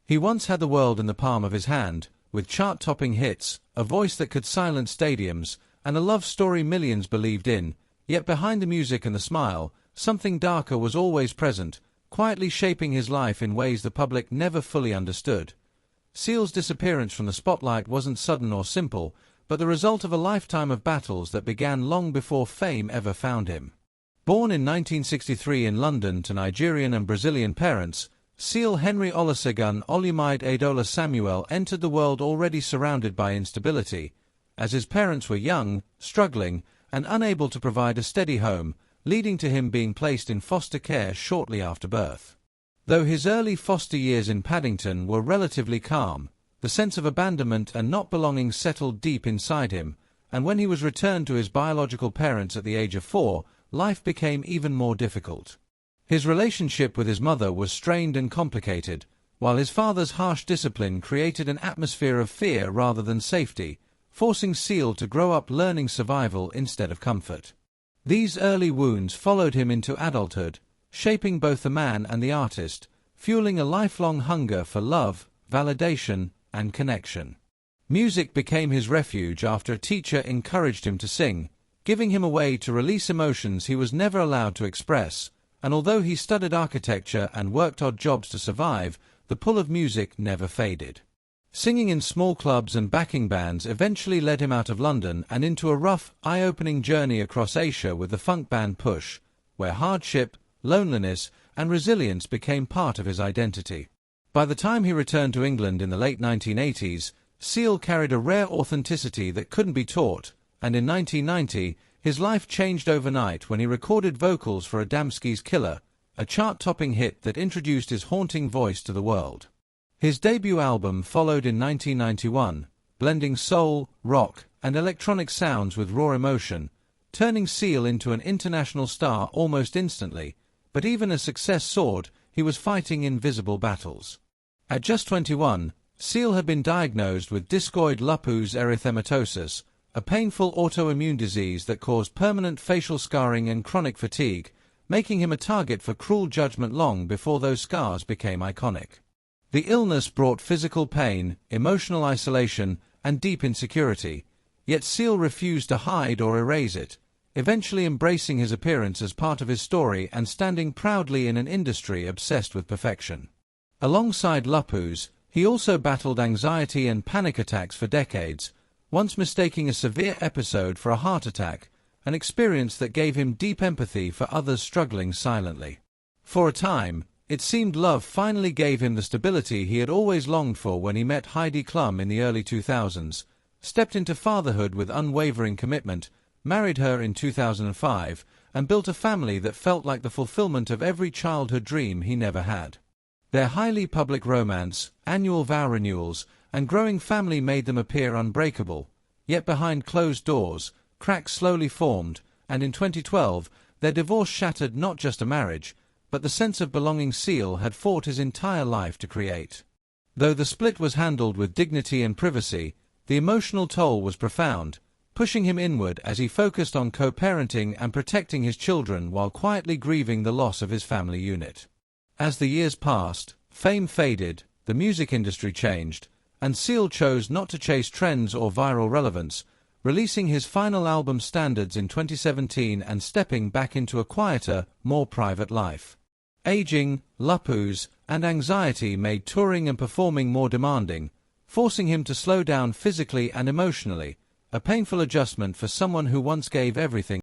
He once had the world in the palm of his hand, with chart-topping hits, a voice that could silence stadiums, and a love story millions believed in, yet behind the music and the smile, something darker was always present, quietly shaping his life in ways the public never fully understood. Seal's disappearance from the spotlight wasn't sudden or simple, but the result of a lifetime of battles that began long before fame ever found him. Born in 1963 in London to Nigerian and Brazilian parents, Seal Henry Olusegun Olumide Adola Samuel entered the world already surrounded by instability, as his parents were young, struggling, and unable to provide a steady home, leading to him being placed in foster care shortly after birth. Though his early foster years in Paddington were relatively calm, the sense of abandonment and not belonging settled deep inside him, and when he was returned to his biological parents at the age of 4, life became even more difficult. His relationship with his mother was strained and complicated, while his father's harsh discipline created an atmosphere of fear rather than safety, forcing Seal to grow up learning survival instead of comfort. These early wounds followed him into adulthood, shaping both the man and the artist, fueling a lifelong hunger for love, validation, and connection. Music became his refuge after a teacher encouraged him to sing, giving him a way to release emotions he was never allowed to express, and although he studied architecture and worked odd jobs to survive, the pull of music never faded. Singing in small clubs and backing bands eventually led him out of London and into a rough, eye-opening journey across Asia with the funk band Push, where hardship, loneliness, and resilience became part of his identity. By the time he returned to England in the late 1980s, Seal carried a rare authenticity that couldn't be taught, and in 1990, his life changed overnight when he recorded vocals for Adamski's Killer, a chart-topping hit that introduced his haunting voice to the world. His debut album followed in 1991, blending soul, rock, and electronic sounds with raw emotion, turning Seal into an international star almost instantly, but even as success soared, he was fighting invisible battles. At just 21, Seal had been diagnosed with discoid lupus erythematosus, a painful autoimmune disease that caused permanent facial scarring and chronic fatigue, making him a target for cruel judgment long before those scars became iconic. The illness brought physical pain, emotional isolation, and deep insecurity, yet Seal refused to hide or erase it, eventually embracing his appearance as part of his story and standing proudly in an industry obsessed with perfection. Alongside lupus, he also battled anxiety and panic attacks for decades, once mistaking a severe episode for a heart attack, an experience that gave him deep empathy for others struggling silently. For a time, it seemed love finally gave him the stability he had always longed for when he met Heidi Klum in the early 2000s, stepped into fatherhood with unwavering commitment, married her in 2005, and built a family that felt like the fulfillment of every childhood dream he never had. Their highly public romance, annual vow renewals, and growing family made them appear unbreakable, yet behind closed doors, cracks slowly formed, and in 2012, their divorce shattered not just a marriage, but the sense of belonging Seal had fought his entire life to create. Though the split was handled with dignity and privacy, the emotional toll was profound, pushing him inward as he focused on co-parenting and protecting his children while quietly grieving the loss of his family unit. As the years passed, fame faded, the music industry changed, and Seal chose not to chase trends or viral relevance, releasing his final album Standards in 2017 and stepping back into a quieter, more private life. Aging, lupus, and anxiety made touring and performing more demanding, forcing him to slow down physically and emotionally, a painful adjustment for someone who once gave everything.